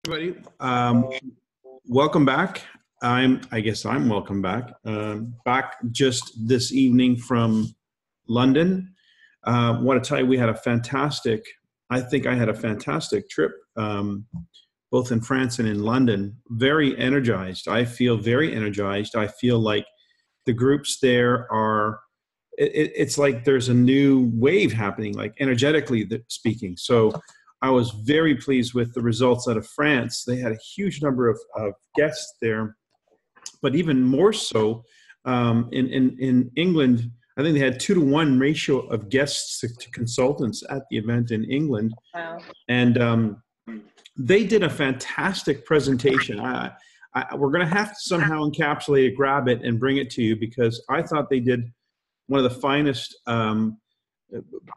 Everybody, welcome back. I guess I'm welcome back. Back just this evening from London. Want to tell you, we had a fantastic. I think I had a fantastic trip, both in France and in London. Very energized. I feel very energized. I feel like the groups there are. It's like there's a new wave happening, like energetically speaking. So I was very pleased with the results out of France. They had a huge number of guests there, but even more so in England. I think they had 2-to-1 ratio of guests to consultants at the event in England. Wow. And they did a fantastic presentation. We're going to have to somehow encapsulate it, grab it, and bring it to you, because I thought they did one of the finest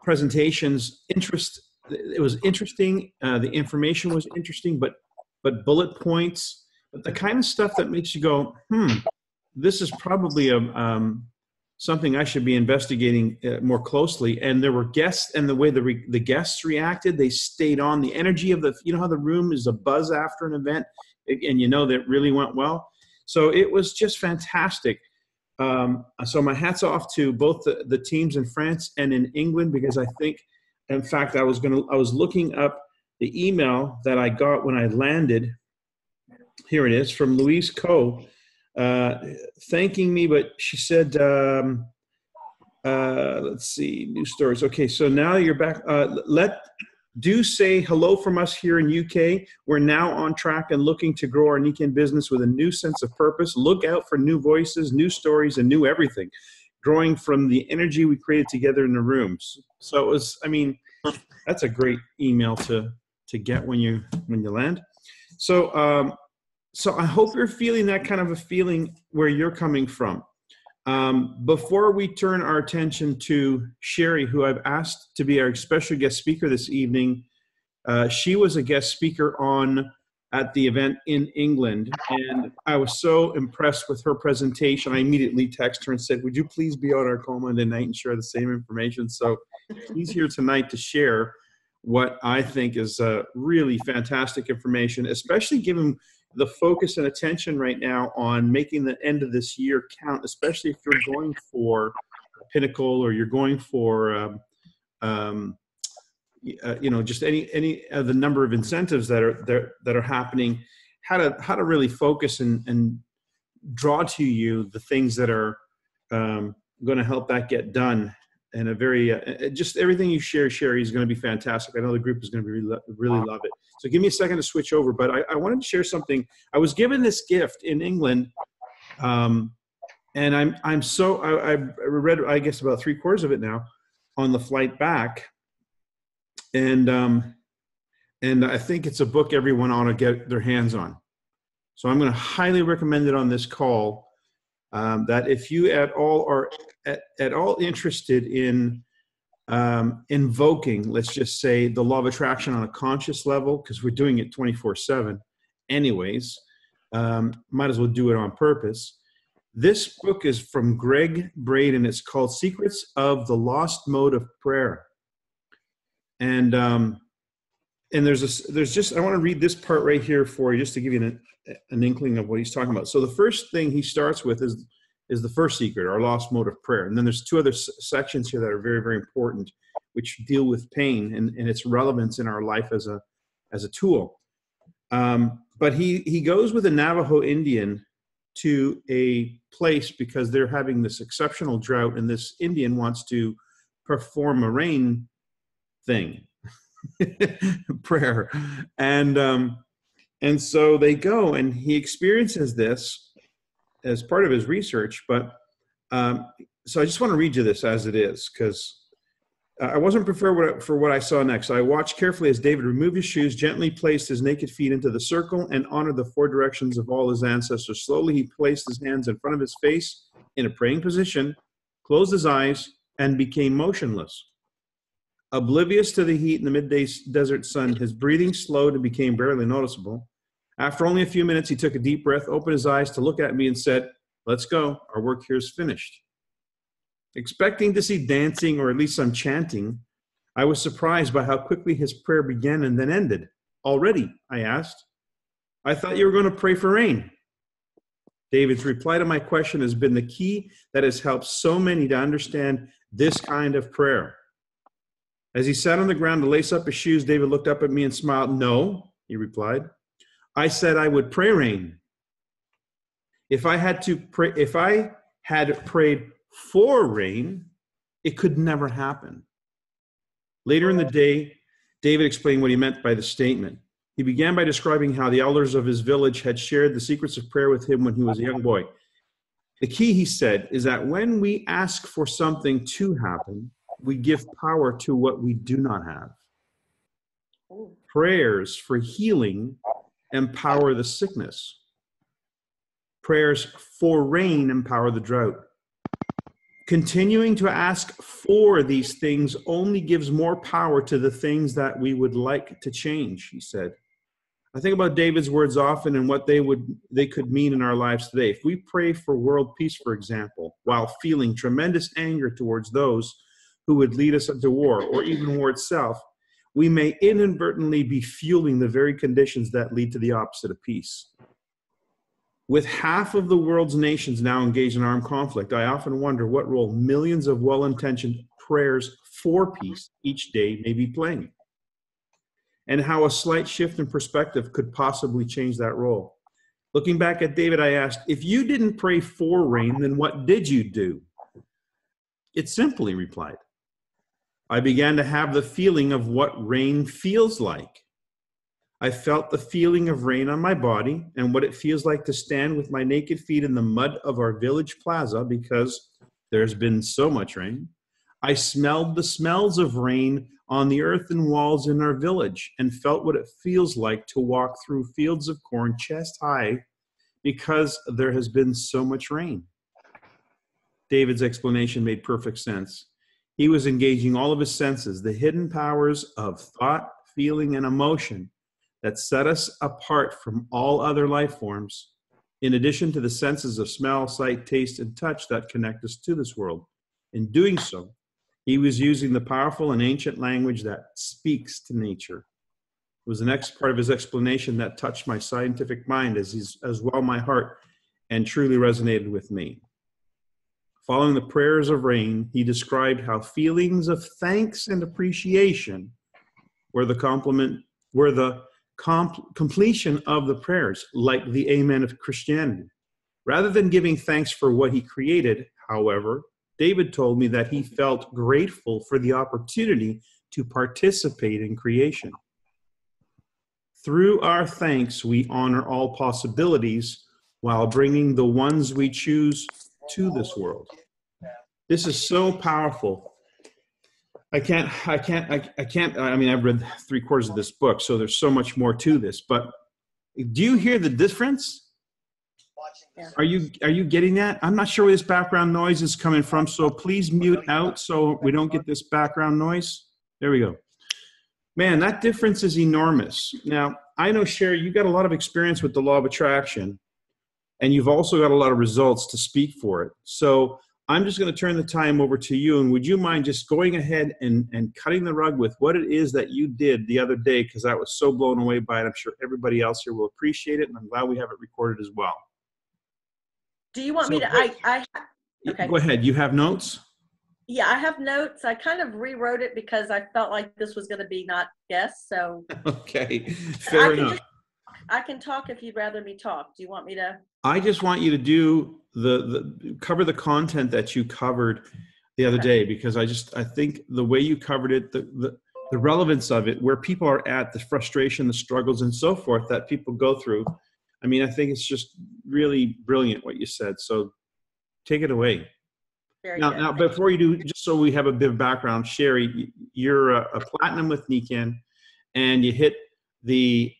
presentations. It was interesting. The information was interesting, but bullet points, but the kind of stuff that makes you go, this is probably something I should be investigating more closely. And there were guests, and the way the guests reacted, they stayed on. The energy of how the room is a buzz after an event, and that really went well. So it was just fantastic. So my hat's off to both the teams in France and in England, because I think, in fact, I was looking up the email that I got when I landed. Here it is, from Louise Coe, thanking me, but she said, let's see, news stories. Okay, so now you're back. Do say hello from us here in UK. We're now on track and looking to grow our Nikken business with a new sense of purpose. Look out for new voices, new stories, and new everything, growing from the energy we created together in the rooms. So it was, that's a great email to get when you land. So so I hope you're feeling that kind of a feeling where you're coming from. Before we turn our attention to Sherri, who I've asked to be our special guest speaker this evening, she was a guest speaker at the event in England, and I was so impressed with her presentation. I immediately texted her and said, would you please be on our call Monday night and share the same information? So she's here tonight to share what I think is really fantastic information, especially given the focus and attention right now on making the end of this year count, especially if you're going for a pinnacle, or you're going for just any of the number of incentives that are happening. How to really focus and draw to you the things that are going to help that get done. And a very just everything you share, Sherri, is going to be fantastic. I know the group is going to really love it. So give me a second to switch over. But I wanted to share something. I was given this gift in England, and I read, I guess, about 3/4 of it now on the flight back, and I think it's a book everyone ought to get their hands on. So I'm going to highly recommend it on this call. That if you at all are at all interested in invoking, let's just say, the law of attraction on a conscious level, because we're doing it 24/7 anyways, might as well do it on purpose. This book is from Greg Braden, and it's called Secrets of the Lost Mode of Prayer. And there's just, I want to read this part right here for you, just to give you an inkling of what he's talking about. So the first thing he starts with is the first secret, our lost mode of prayer. And then there's 2 other sections here that are very, very important, which deal with pain and its relevance in our life as a tool. But he goes with a Navajo Indian to a place because they're having this exceptional drought, and this Indian wants to perform a rain thing, prayer. And so they go, and he experiences this as part of his research. But so I just want to read you this as it is, because I wasn't prepared for what I saw next. I watched carefully as David removed his shoes, gently placed his naked feet into the circle, and honored the 4 directions of all his ancestors. Slowly, he placed his hands in front of his face in a praying position, closed his eyes, and became motionless. Oblivious to the heat in the midday desert sun, his breathing slowed and became barely noticeable. After only a few minutes, he took a deep breath, opened his eyes to look at me, and said, "Let's go. Our work here is finished." Expecting to see dancing or at least some chanting, I was surprised by how quickly his prayer began and then ended. "Already?" I asked. I thought you were going to pray for rain. David's reply to my question has been the key that has helped so many to understand this kind of prayer. As he sat on the ground to lace up his shoes, David looked up at me and smiled. No, he replied. I said I would pray rain. If I had prayed for rain, it could never happen. Later in the day, David explained what he meant by the statement. He began by describing how the elders of his village had shared the secrets of prayer with him when he was a young boy. The key, he said, is that when we ask for something to happen, we give power to what we do not have. Prayers for healing empower the sickness. Prayers for rain empower the drought. Continuing to ask for these things only gives more power to the things that we would like to change, he said. I think about David's words often and what they could mean in our lives today. If we pray for world peace, for example, while feeling tremendous anger towards those who would lead us into war, or even war itself, we may inadvertently be fueling the very conditions that lead to the opposite of peace. With half of the world's nations now engaged in armed conflict, I often wonder what role millions of well-intentioned prayers for peace each day may be playing, and how a slight shift in perspective could possibly change that role. Looking back at David, I asked, if you didn't pray for rain, then what did you do? It simply replied. I began to have the feeling of what rain feels like. I felt the feeling of rain on my body and what it feels like to stand with my naked feet in the mud of our village plaza because there's been so much rain. I smelled the smells of rain on the earthen walls in our village and felt what it feels like to walk through fields of corn chest high because there has been so much rain. David's explanation made perfect sense. He was engaging all of his senses, the hidden powers of thought, feeling, and emotion that set us apart from all other life forms, in addition to the senses of smell, sight, taste, and touch that connect us to this world. In doing so, he was using the powerful and ancient language that speaks to nature. It was the next part of his explanation that touched my scientific mind as well my heart and truly resonated with me. Following the prayers of rain, he described how feelings of thanks and appreciation were the completion of the prayers, like the Amen of Christianity. Rather than giving thanks for what he created, however, David told me that he felt grateful for the opportunity to participate in creation. Through our thanks, we honor all possibilities while bringing the ones we choose to this world. This is so powerful. I mean, I've read 3/4 of this book, so there's so much more to this, but do you hear the difference? Yeah. Are you getting that? I'm not sure where this background noise is coming from, so please mute out so we don't get this background noise. There we go. Man, that difference is enormous. Now, I know, Sherri, you've got a lot of experience with the law of attraction, and you've also got a lot of results to speak for it. So I'm just going to turn the time over to you, and would you mind just going ahead and cutting the rug with what it is that you did the other day, because I was so blown away by it. I'm sure everybody else here will appreciate it, and I'm glad we have it recorded as well. Do you want me to, okay. Go ahead. You have notes? Yeah, I have notes. I kind of rewrote it because I felt like this was going to be not guest, so. Okay, fair enough. I can talk if you'd rather me talk. Do you want me to? I just want you to do cover the content that you covered the other day, because I think the way you covered it, the relevance of it, where people are at, the frustration, the struggles, and so forth that people go through. I mean, I think it's just really brilliant what you said. So take it away. Now, before you do, just so we have a bit of background, Sherri, you're a platinum with Nikan, and you hit the,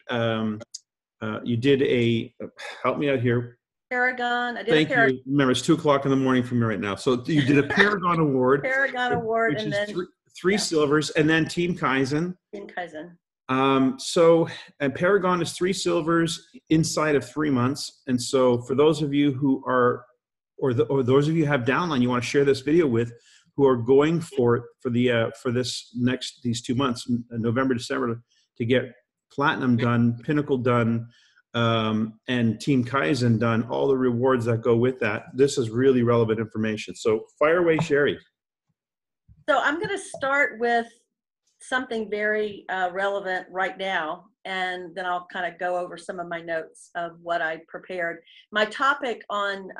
you did a, help me out here. Paragon. I did Thank you. Remember, it's 2:00 in the morning for me right now. So you did a Paragon Award. Paragon Award, which and is then three silvers, and then Team Kaizen. Team Kaizen. And Paragon is 3 silvers inside of 3 months. And so for those of you who are, or those of you who have downline, you want to share this video with, who are going for these 2 months, November, December, to get platinum done, pinnacle done, and Team Kaizen done, all the rewards that go with that. This is really relevant information. So fire away, Sherri. So I'm going to start with something very relevant right now, and then I'll kind of go over some of my notes of what I prepared. My topic on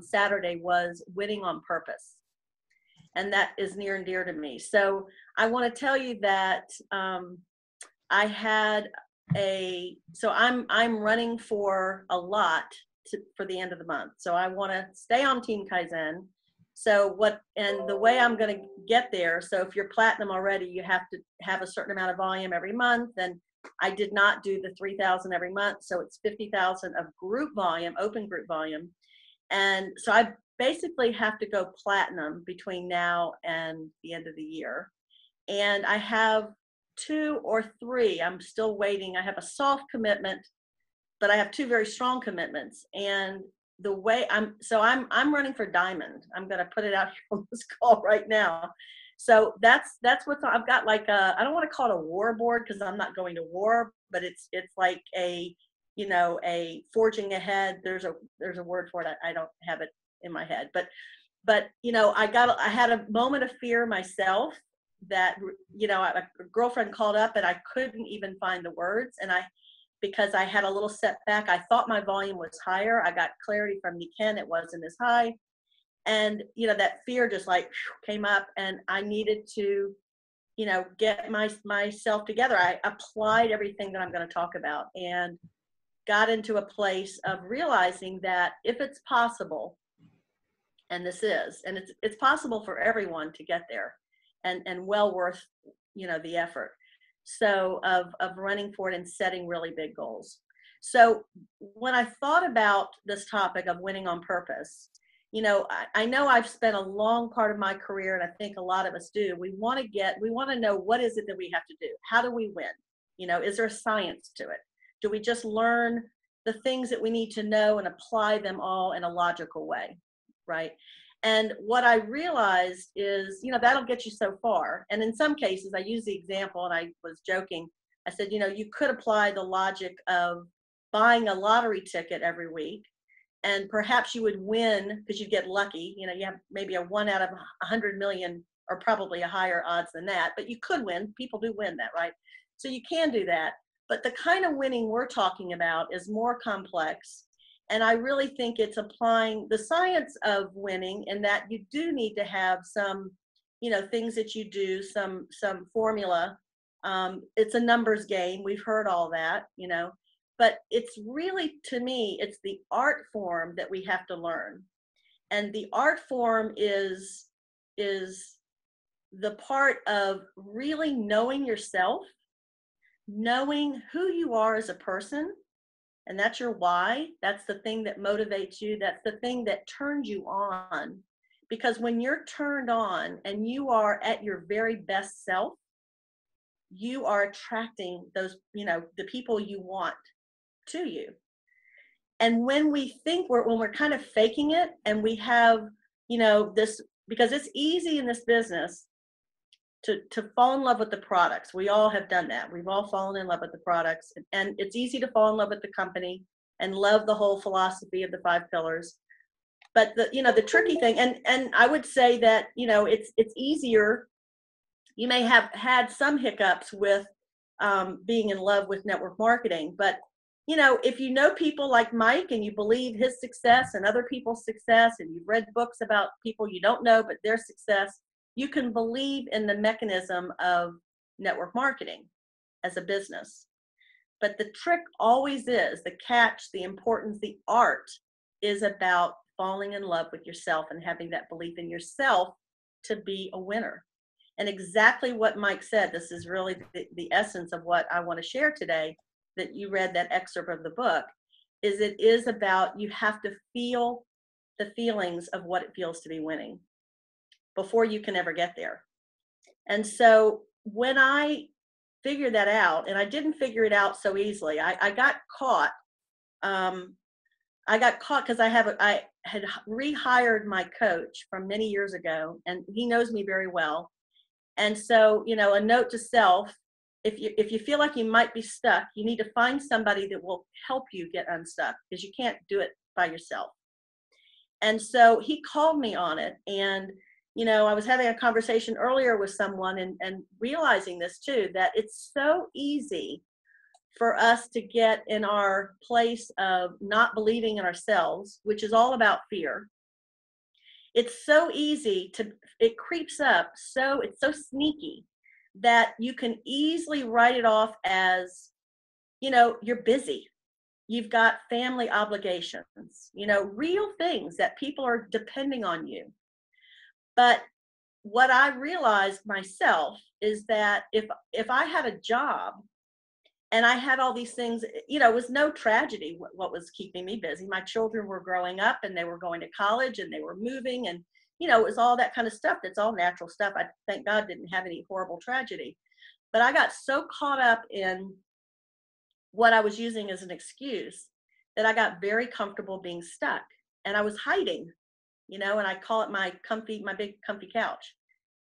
Saturday was winning on purpose, and that is near and dear to me. So I want to tell you that I had I'm running for a lot for the end of the month. So I want to stay on Team Kaizen. So the way I'm going to get there, so if you're platinum already, you have to have a certain amount of volume every month. And I did not do the 3,000 every month. So it's 50,000 of group volume, open group volume. And so I basically have to go platinum between now and the end of the year. And I have 2 or 3, I'm still waiting. I have a soft commitment, but I have 2 very strong commitments. And the way I'm running for diamond. I'm going to put it out here on this call right now. So that's what's I've got, like I don't want to call it a war board because I'm not going to war, but it's like a forging ahead. There's a word for it. I don't have it in my head, but I had a moment of fear myself that a girlfriend called up and I couldn't even find the words, and because I had a little setback. I thought my volume was higher. I got clarity from Ken, it wasn't as high, and that fear just like came up, and I needed to get myself together. I applied everything that I'm going to talk about and got into a place of realizing that if it's possible, and it's possible for everyone to get there, and well worth the effort. So of running for it and setting really big goals. So when I thought about this topic of winning on purpose, I know I've spent a long part of my career, and I think a lot of us do. We want to know, what is it that we have to do? How do we win? Is there a science to it? Do we just learn the things that we need to know and apply them all in a logical way, right? And what I realized is, that'll get you so far. And in some cases, I use the example, and I was joking. I said, you could apply the logic of buying a lottery ticket every week, and perhaps you would win because you get lucky. You have maybe a 1 out of 100 million, or probably a higher odds than that, but you could win. People do win that, right? So you can do that. But the kind of winning we're talking about is more complex. And I really think it's applying the science of winning, in that you do need to have some, things that you do, some formula. It's a numbers game. We've heard all that, but it's really, to me, it's the art form that we have to learn. And the art form is the part of really knowing yourself, knowing who you are as a person. And that's your why. That's the thing that motivates you. That's the thing that turns you on. Because when you're turned on and you are at your very best self, you are attracting those, the people you want to you. And when we think when we're kind of faking it, and we have, this, because it's easy in this business to fall in love with the products. We all have done that. We've all fallen in love with the products, and it's easy to fall in love with the company and love the whole philosophy of the 5 pillars. But the tricky thing, and I would say that, it's easier. You may have had some hiccups with being in love with network marketing, but if you know people like Mike, and you believe his success and other people's success, and you've read books about people you don't know but their success, you can believe in the mechanism of network marketing as a business. But the trick always is, the catch, the importance, the art is about falling in love with yourself and having that belief in yourself to be a winner. And exactly what Mike said, this is really the essence of what I want to share today, that you read that excerpt of the book, is it is about, you have to feel the feelings of what it feels to be winning before you can ever get there. And so when I figured that out, and I didn't figure it out so easily, I got caught. I got caught because I had rehired my coach from many years ago, and he knows me very well. And so, a note to self, if you feel like you might be stuck, you need to find somebody that will help you get unstuck, because you can't do it by yourself. And so he called me on it. And, I was having a conversation earlier with someone and realizing this too, that it's so easy for us to get in our place of not believing in ourselves, which is all about fear. It's so easy it creeps up. So it's so sneaky that you can easily write it off as, you're busy. You've got family obligations, real things that people are depending on you. But what I realized myself is that if I had a job and I had all these things, it was no tragedy what was keeping me busy. My children were growing up and they were going to college and they were moving, and, it was all that kind of stuff. That's all natural stuff. I thank God didn't have any horrible tragedy. But I got so caught up in what I was using as an excuse that I got very comfortable being stuck, and I was hiding, and I call it my big comfy couch.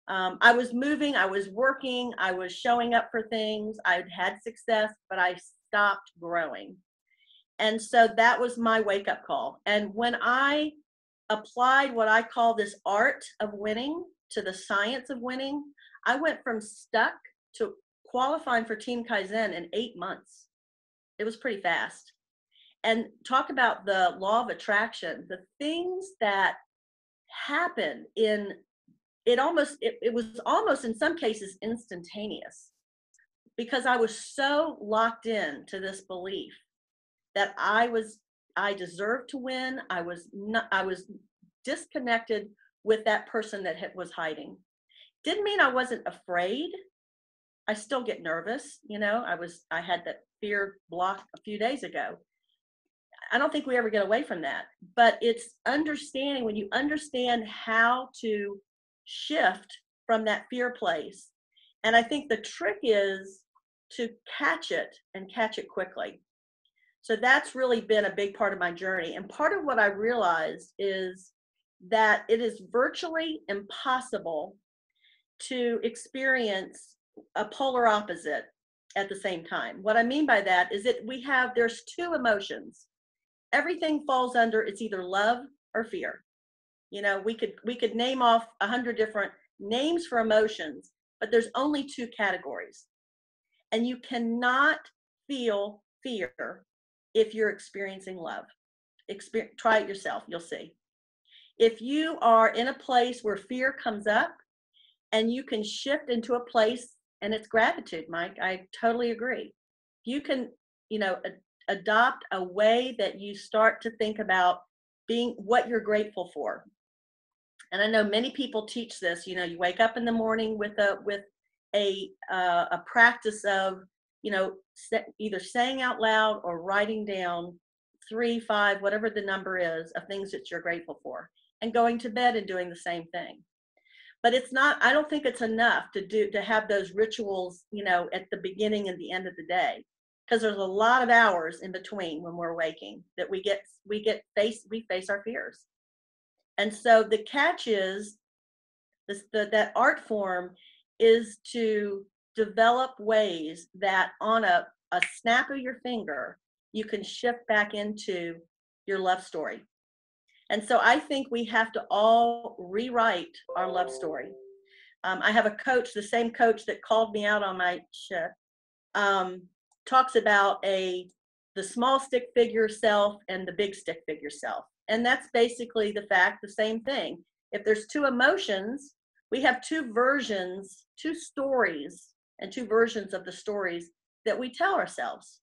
I was moving, I was working, I was showing up for things, I'd had success, but I stopped growing. And so that was my wake up call. And when I applied what I call this art of winning to the science of winning, I went from stuck to qualifying for Team Kaizen in 8 months. It was pretty fast. And talk about the law of attraction, the things that happen it was almost in some cases instantaneous, because I was so locked in to this belief that I deserved to win. I was disconnected with that person that was hiding. Didn't mean I wasn't afraid. I still get nervous. I had that fear block a few days ago. I don't think we ever get away from that, but it's understanding, when you understand how to shift from that fear place. And I think the trick is to catch it and catch it quickly. So that's really been a big part of my journey. And part of what I realized is that it is virtually impossible to experience a polar opposite at the same time. What I mean by that is that there's two emotions. Everything falls under, it's either love or fear. We could name off 100 different names for emotions, but there's only two categories. And you cannot feel fear if you're experiencing love. Try it yourself, you'll see. If you are in a place where fear comes up and you can shift into a place, and it's gratitude, Mike, I totally agree. You can, adopt a way that you start to think about being what you're grateful for. And I know many people teach this. You wake up in the morning with a practice of, either saying out loud or writing down 3, 5, whatever the number is, of things that you're grateful for, and going to bed and doing the same thing. But I don't think it's enough to have those rituals, at the beginning and the end of the day, because there's a lot of hours in between when we're waking that we face our fears. And so the catch is that art form is to develop ways that on a snap of your finger, you can shift back into your love story. And so I think we have to all rewrite our love story. I have a coach, the same coach that called me out on my shit, talks about the small stick figure self and the big stick figure self. And that's basically the same thing. If there's two emotions, we have two versions, two stories, and two versions of the stories that we tell ourselves.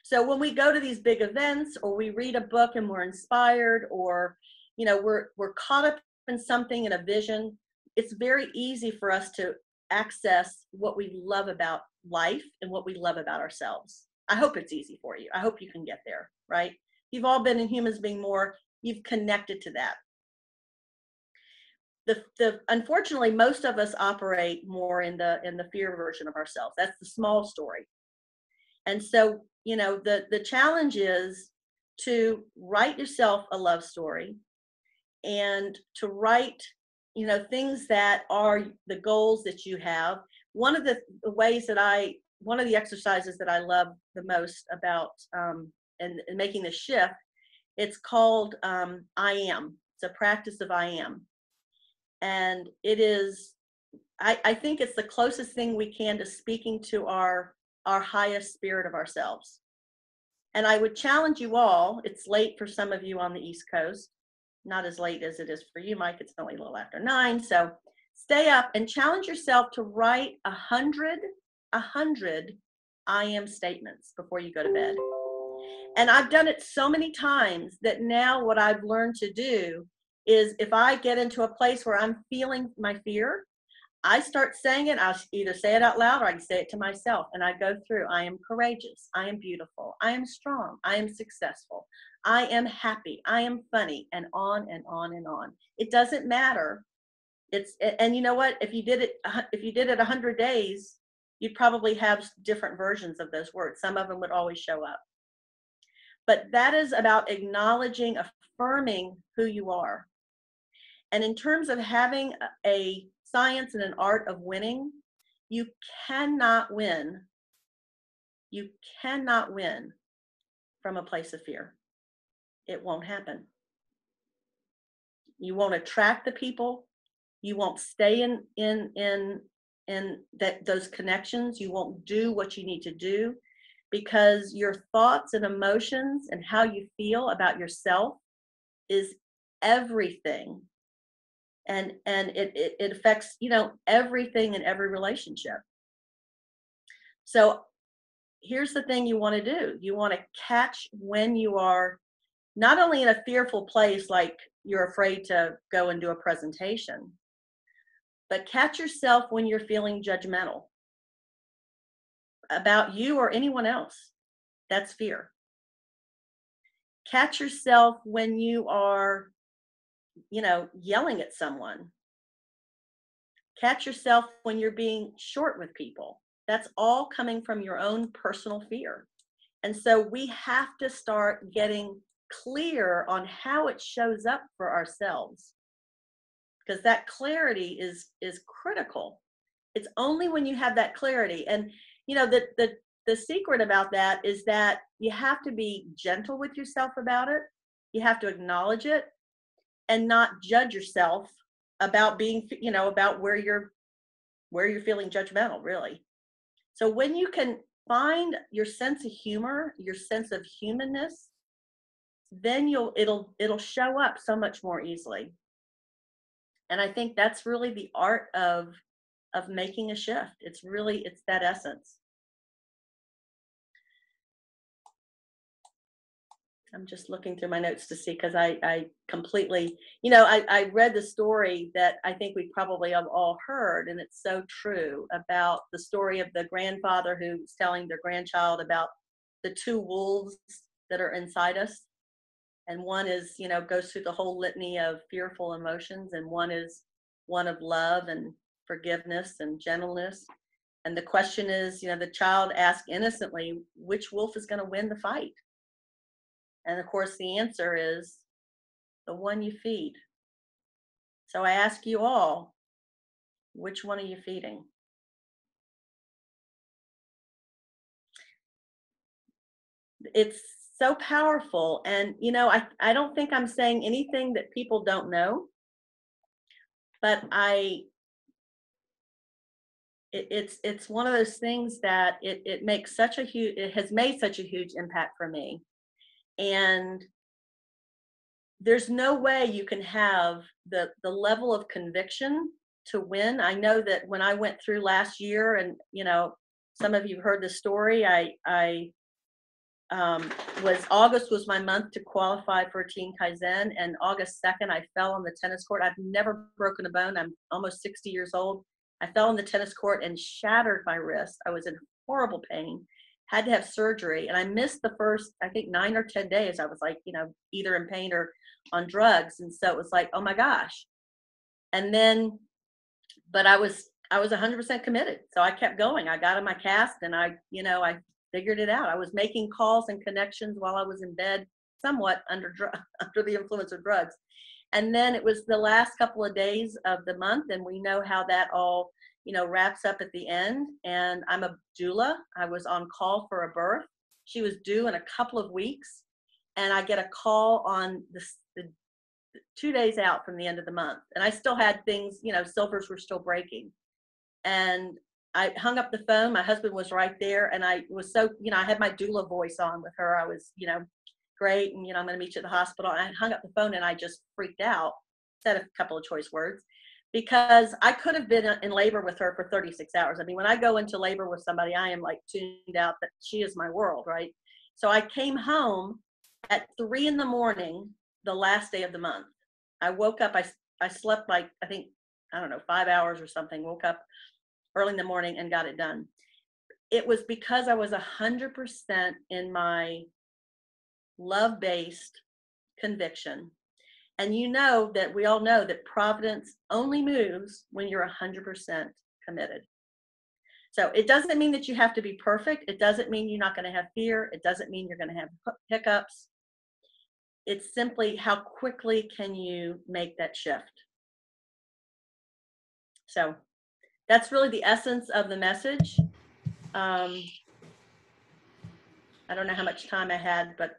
So when we go to these big events, or we read a book and we're inspired, or, we're caught up in something, in a vision, it's very easy for us to access what we love about life and what we love about ourselves. I hope it's easy for you. I hope you can get there, right? You've all been in Humans Being More. You've connected to that. Unfortunately, most of us operate more in the fear version of ourselves. That's the small story. And so, the challenge is to write yourself a love story, and to write, things that are the goals that you have. One of the ways that I one of the exercises that I love the most about and making the shift, it's called I am. It's a practice of I am. And it is, I think it's the closest thing we can to speaking to our highest spirit of ourselves. And I would challenge you all, it's late for some of you on the East Coast, not as late as it is for you, Mike, it's only a little after 9. So stay up and challenge yourself to write 100 I am statements before you go to bed. And I've done it so many times that now what I've learned to do is if I get into a place where I'm feeling my fear, I start saying it. I'll either say it out loud or I can say it to myself. And I go through, I am courageous. I am beautiful. I am strong. I am successful. I am happy. I am funny, and on and on and on. It doesn't matter. And you know what? If you did it 100 days, you'd probably have different versions of those words. Some of them would always show up. But that is about acknowledging, affirming who you are. And in terms of having a science and an art of winning, you cannot win. You cannot win from a place of fear. It won't happen. You won't attract the people. You won't stay in those connections. You won't do what you need to do because your thoughts and emotions and how you feel about yourself is everything. And it affects, everything in every relationship. So here's the thing you want to do. You want to catch when you are not only in a fearful place, like you're afraid to go and do a presentation, but catch yourself when you're feeling judgmental about you or anyone else. That's fear. Catch yourself when you are yelling at someone. Catch yourself when you're being short with people. That's all coming from your own personal fear. And so we have to start getting clear on how it shows up for ourselves, because that clarity is critical. It's only when you have that clarity. And the secret about that is that you have to be gentle with yourself about it. You have to acknowledge it and not judge yourself about being, about where you're feeling judgmental, really. So when you can find your sense of humor, your sense of humanness, then it'll show up so much more easily. And I think that's really the art of making a shift. It's that essence. I'm just looking through my notes to see, because I completely, I read the story that I think we probably have all heard, and it's so true, about the story of the grandfather who's telling their grandchild about the 2 wolves that are inside us. And one is, goes through the whole litany of fearful emotions, and one is one of love and forgiveness and gentleness. And the question is, the child asked innocently, which wolf is going to win the fight? And of course, the answer is the one you feed. So I ask you all, which one are you feeding? It's so powerful. And, I don't think I'm saying anything that people don't know, but it's one of those things that it has made such a huge impact for me. And there's no way you can have the level of conviction to win. I know that when I went through last year, and some of you heard the story, August was my month to qualify for Team Kaizen, and August 2nd I fell on the tennis court. I've never broken a bone. I'm almost 60 years old. I fell on the tennis court and shattered my wrist. I was in horrible pain, had to have surgery, and I missed the first, I think, 9 or 10 days. I was like, either in pain or on drugs. And so it was like, oh my gosh. And then, but I was 100% committed. So I kept going. I got in my cast, and I figured it out. I was making calls and connections while I was in bed, somewhat under the influence of drugs. And then it was the last couple of days of the month, and we know how that all, wraps up at the end. And I'm a doula. I was on call for a birth. She was due in a couple of weeks. And I get a call on the 2 days out from the end of the month. And I still had things, silvers were still breaking. And I hung up the phone. My husband was right there. And I was so, I had my doula voice on with her. I was, great. And, I'm going to meet you at the hospital. And I hung up the phone and I just freaked out, said a couple of choice words, because I could have been in labor with her for 36 hours. I mean, when I go into labor with somebody, I am like tuned out that she is my world, right? So I came home at 3 a.m, the last day of the month. I woke up, I slept like, I think, 5 hours or something, woke up early in the morning and got it done. It was because I was 100% in my love-based conviction. And that we all know that providence only moves when you're 100% committed. So it doesn't mean that you have to be perfect. It doesn't mean you're not going to have fear. It doesn't mean you're going to have hiccups. It's simply how quickly can you make that shift. So that's really the essence of the message. I don't know how much time I had, but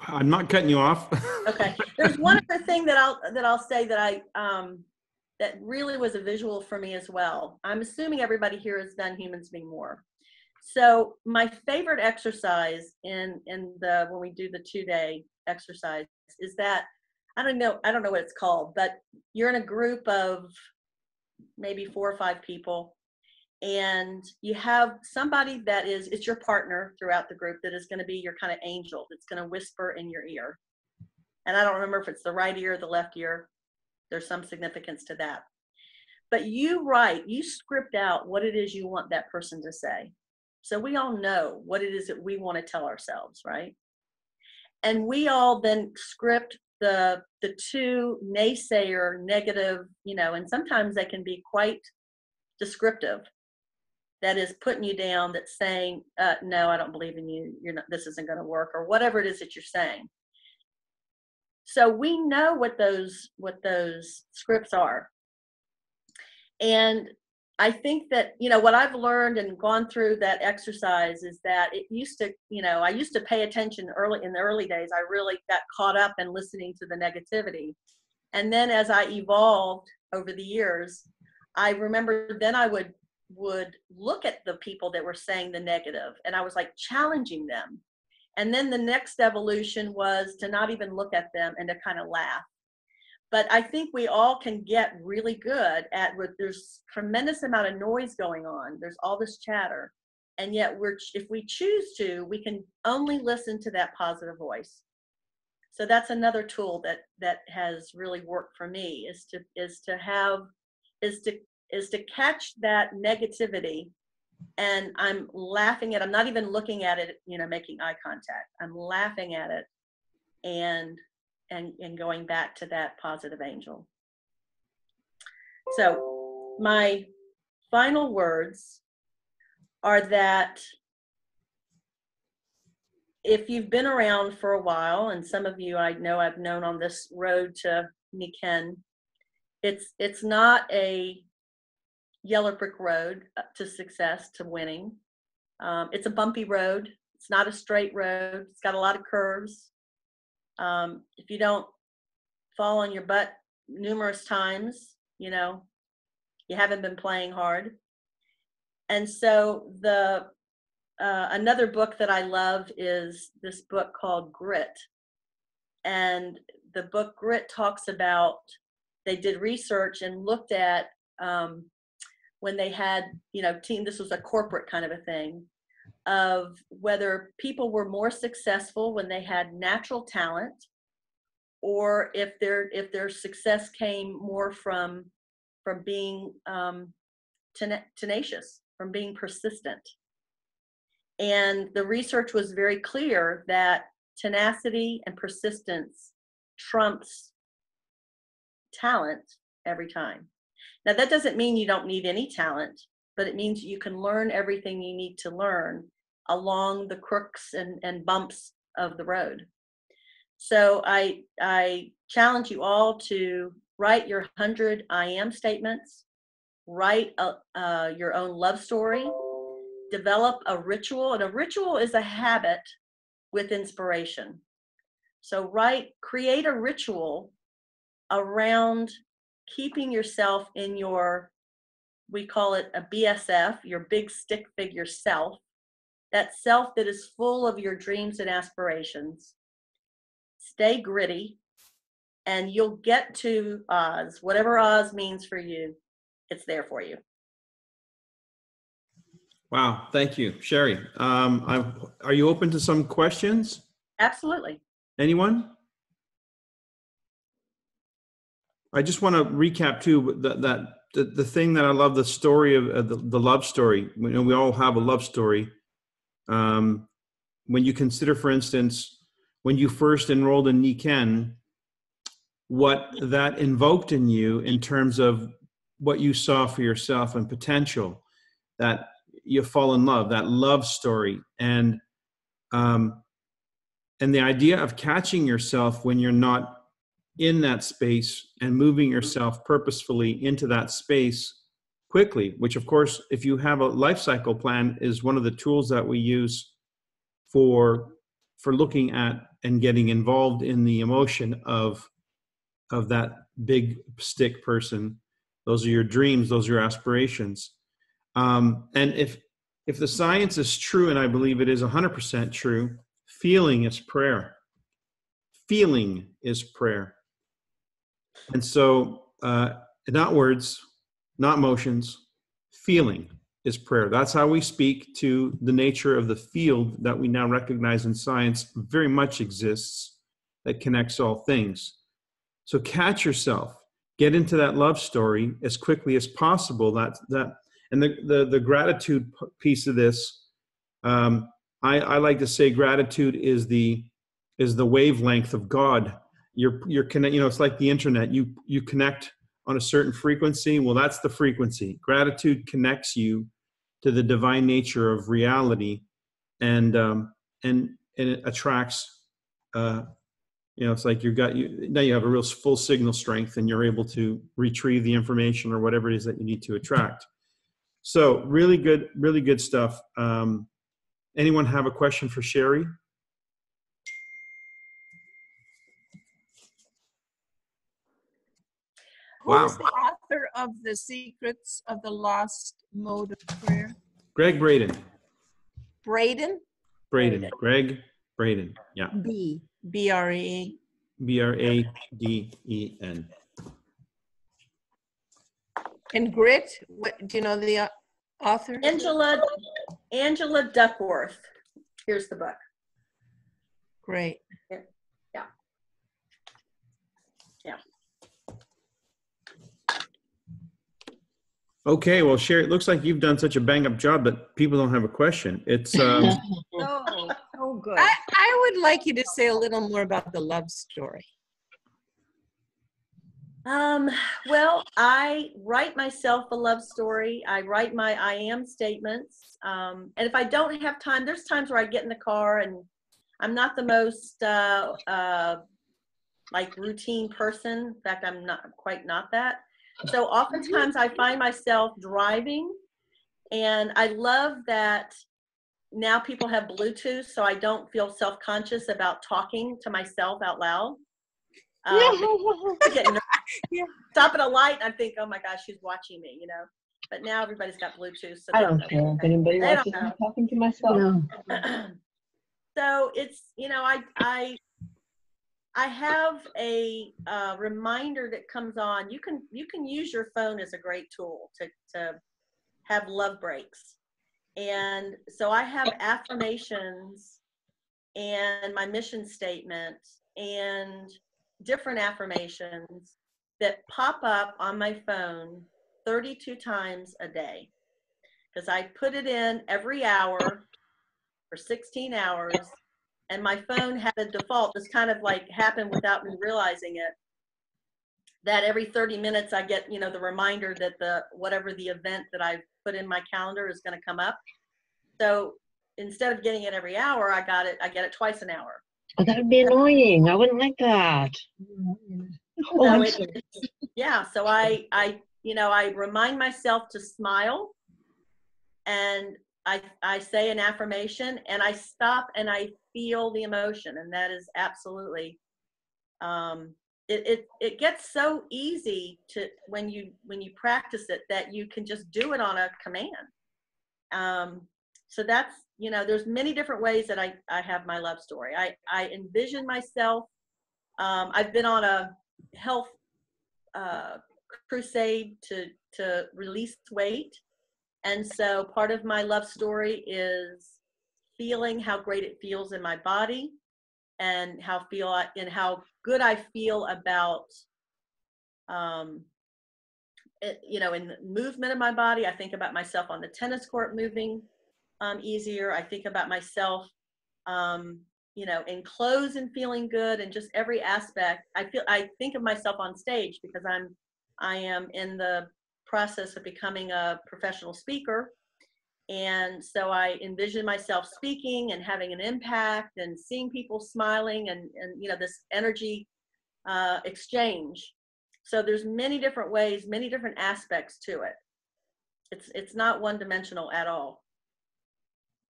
I'm not cutting you off. okay. There's one other thing that I'll say that that really was a visual for me as well. I'm assuming everybody here has done Humans Be More. So my favorite exercise when we do the 2-day exercise is that, I don't know what it's called, but you're in a group of maybe 4 or 5 people, and you have somebody it's your partner throughout the group that is going to be your kind of angel that's going to whisper in your ear. And I don't remember if it's the right ear or the left ear. There's some significance to that. But you script out what it is you want that person to say. So we all know what it is that we want to tell ourselves, right? And we all then script the 2 naysayer, negative, and sometimes they can be quite descriptive. That is putting you down, that's saying, no, I don't believe in you. This isn't going to work, or whatever it is that you're saying. So we know what those scripts are. And I think that, what I've learned and gone through that exercise is that it used to, I used to pay attention in the early days. I really got caught up in listening to the negativity. And then as I evolved over the years, I remember then I would look at the people that were saying the negative, and I was like challenging them. And then the next evolution was to not even look at them and to kind of laugh. But I think we all can get really good at there's tremendous amount of noise going on. There's all this chatter. And yet if we choose to, we can only listen to that positive voice. So that's another tool that has really worked for me, is to catch that negativity. And I'm laughing at, I'm not even looking at it, making eye contact. I'm laughing at it and going back to that positive angel. So my final words are that if you've been around for a while, and some of you I know I've known on this road to Niken, it's not a yellow brick road to success, to winning. It's a bumpy road. It's not a straight road. It's got a lot of curves. If you don't fall on your butt numerous times, you haven't been playing hard. And so another book that I love is this book called Grit. And the book Grit talks about, they did research and looked at when they had, this was a corporate kind of a thing, of whether people were more successful when they had natural talent, or if their success came more from being tenacious, from being persistent. And the research was very clear that tenacity and persistence trumps talent every time. Now, that doesn't mean you don't need any talent, but it means you can learn everything you need to learn along the crooks and bumps of the road. So I challenge you all to write your 100 I am statements, write your own love story, develop a ritual, and a ritual is a habit with inspiration. So create a ritual around keeping yourself in your, we call it a BSF, your big stick figure self, that self that is full of your dreams and aspirations. Stay gritty, and you'll get to Oz. Whatever Oz means for you, it's there for you. Wow, thank you, Sherri. Are you open to some questions? Absolutely. Anyone? I just want to recap too the thing that I love, the story of the love story. We all have a love story. When you consider, for instance, when you first enrolled in Niken, what that invoked in you in terms of what you saw for yourself and potential, that you fall in love, that love story, and the idea of catching yourself when you're not in that space and moving yourself purposefully into that space quickly, which of course, if you have a life cycle plan, is one of the tools that we use for looking at and getting involved in the emotion of that big stick person. Those are your dreams, those are your aspirations. And if the science is true, and I believe it is 100% true, feeling is prayer. Feeling is prayer. And so, not words, not motions, feeling is prayer. That's how we speak to the nature of the field that we now recognize in science very much exists, that connects all things. So catch yourself, get into that love story as quickly as possible. And the gratitude piece of this, I like to say gratitude is the wavelength of God. You're connect, it's like the internet. You connect on a certain frequency. Well, that's the frequency. Gratitude connects you to the divine nature of reality, and it attracts. It's like now you have a real full signal strength, and you're able to retrieve the information or whatever it is that you need to attract. So really good stuff. Anyone have a question for Sherri? Who is the author of The Secrets of the Lost Mode of Prayer? Greg Braden. Braden? Greg Braden. Yeah. B-R-A. Braden. And Grit? What do you know the author? Angela Duckworth. Here's the book. Great. Yeah. Okay, well, Sherri, it looks like you've done such a bang-up job that people don't have a question. It's Oh, good. I would like you to say a little more about the love story. Well, I write myself a love story. I write my I am statements. And if I don't have time, there's times where I get in the car and I'm not the most like routine person. In fact, I'm not that. So oftentimes I find myself driving, and I love that now people have Bluetooth, so I don't feel self-conscious about talking to myself out loud. Stop at a light, and I think, oh my gosh, she's watching me, But now everybody's got Bluetooth. So I don't care if anybody watches me talking to myself. No. So it's, I have a reminder that comes on. You can use your phone as a great tool to have love breaks. And so I have affirmations and my mission statement and different affirmations that pop up on my phone 32 times a day, because I put it in every hour for 16 hours. And my phone had a default, this kind of like happened without me realizing it, that every 30 minutes I get, the reminder that whatever the event that I've put in my calendar is going to come up. So instead of getting it every hour, I get it twice an hour. Oh, that would be annoying. I wouldn't like that. So yeah, so I I remind myself to smile, and I say an affirmation, and I stop and I feel the emotion. And that is absolutely, it gets so easy to, when you practice it, that you can just do it on a command. So that's, there's many different ways that I have my love story. I envision myself, I've been on a health crusade to release weight. And so part of my love story is feeling how great it feels in my body, and how good I feel about, in the movement of my body. I think about myself on the tennis court moving easier. I think about myself, in clothes and feeling good, and just every aspect. I think of myself on stage, because I am in the process of becoming a professional speaker. And so I envision myself speaking and having an impact and seeing people smiling, and this energy exchange. So there's many different ways, many different aspects to it. It's not one dimensional at all.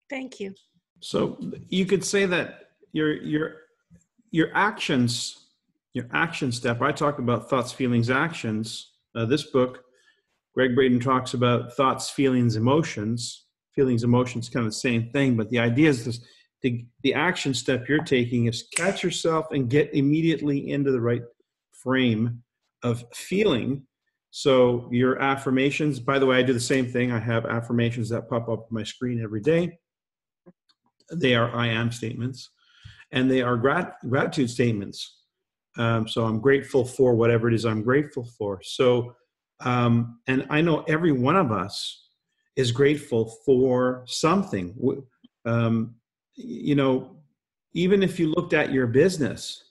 Thank you. So you could say that your actions, your action step. I talk about thoughts, feelings, actions. This book, Greg Braden talks about thoughts, feelings, emotions. Feelings, emotions, kind of the same thing, but the idea is this: the action step you're taking is catch yourself and get immediately into the right frame of feeling. So your affirmations, by the way, I do the same thing. I have affirmations that pop up on my screen every day. They are I am statements, and they are gratitude statements. So I'm grateful for whatever it is I'm grateful for. So, and I know every one of us is grateful for something. Even if you looked at your business,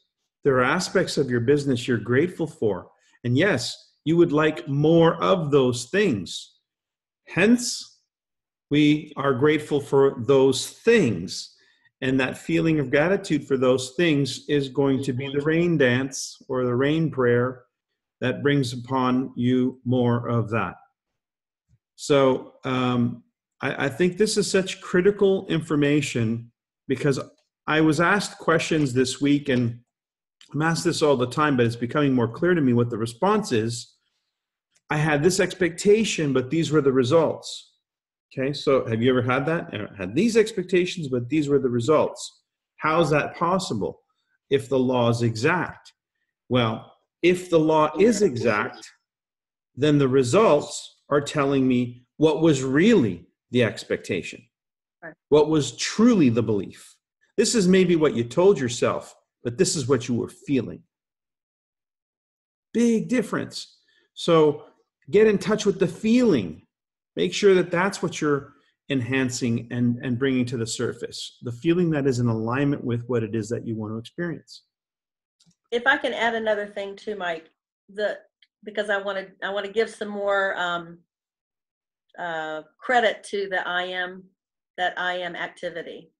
there are aspects of your business you're grateful for. And yes, you would like more of those things. Hence, we are grateful for those things. And that feeling of gratitude for those things is going to be the rain dance or the rain prayer that brings upon you more of that. So I think this is such critical information, because I was asked questions this week, and I'm asked this all the time, but it's becoming more clear to me what the response is. I had this expectation, but these were the results. Okay, so have you ever had that? I had these expectations, but these were the results. How is that possible if the law is exact? Well, if the law is exact, then the results are telling me what was really the expectation, what was truly the belief. This is maybe what you told yourself, but this is what you were feeling. Big difference. So get in touch with the feeling. Make sure that that's what you're enhancing and bringing to the surface, the feeling that is in alignment with what it is that you want to experience. If I can add another thing too, Mike, because I want to give some more credit to the I am activity.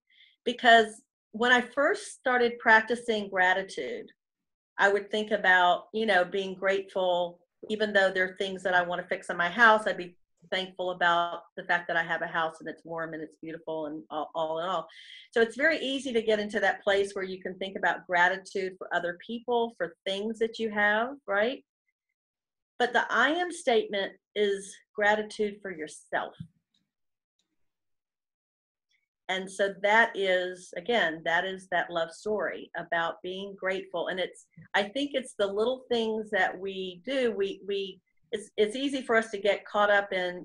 Because when I first started practicing gratitude, I would think about, being grateful, even though there are things that I want to fix in my house. I'd be thankful about the fact that I have a house and it's warm and it's beautiful and all in all. So it's very easy to get into that place where you can think about gratitude for other people, for things that you have, right? But the I am statement is gratitude for yourself. And so that is, again, that love story about being grateful. And I think it's the little things that we do. It's easy for us to get caught up in,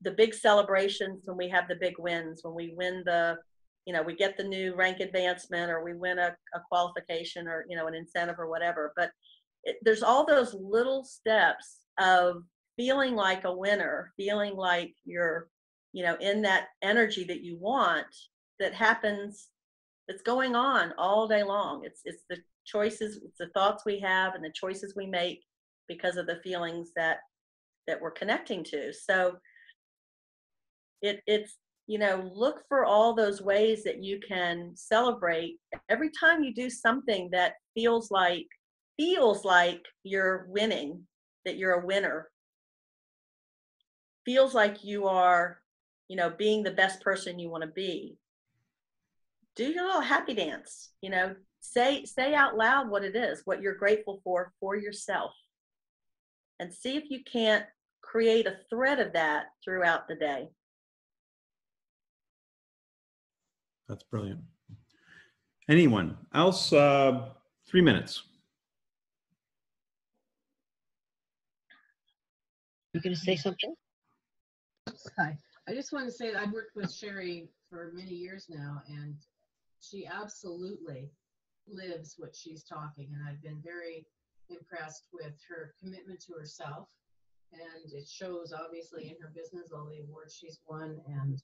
the big celebrations, when we have the big wins, when we win we get the new rank advancement, or we win a qualification, or, an incentive or whatever. But there's all those little steps of feeling like a winner, feeling like you're, in that energy that you want, that happens, that's going on all day long. It's the choices, it's the thoughts we have and the choices we make because of the feelings that we're connecting to. So it's, look for all those ways that you can celebrate every time you do something that feels like you're winning, that you're a winner. feels like you are, being the best person you want to be, do your little happy dance, say out loud what it is, what you're grateful for yourself, and see if you can't create a thread of that throughout the day. That's brilliant. Anyone else? 3 minutes. You gonna say something? Hi. I just want to say that I've worked with Sherri for many years now, and she absolutely lives what she's talking. And I've been very impressed with her commitment to herself. And it shows obviously in her business, all the awards she's won, and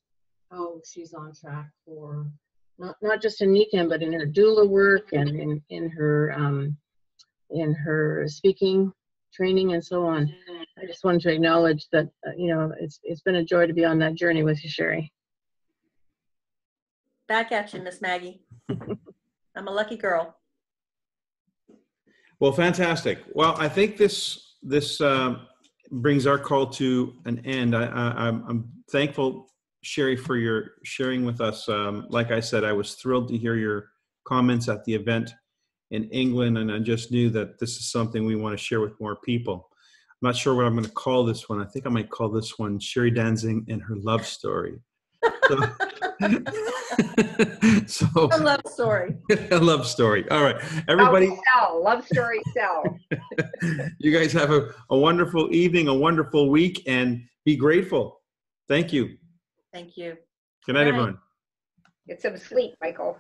how she's on track for not just in NECAM, but in her doula work and in her speaking training and so on. I just wanted to acknowledge that, it's been a joy to be on that journey with you, Sherri. Back at you, Miss Maggie. I'm a lucky girl. Well, fantastic. Well, I think this brings our call to an end. I'm thankful, Sherri, for your sharing with us. Like I said, I was thrilled to hear your comments at the event in England, and I just knew that this is something we want to share with more people. I'm not sure what I'm going to call this one. I think I might call this one Sherri Danzig and her love story. So A love story. A love story. All right, everybody. Love story sell. You guys have a wonderful evening, a wonderful week, and be grateful. Thank you. Thank you. Good night, Good night. everyone. Get some sleep, Michael.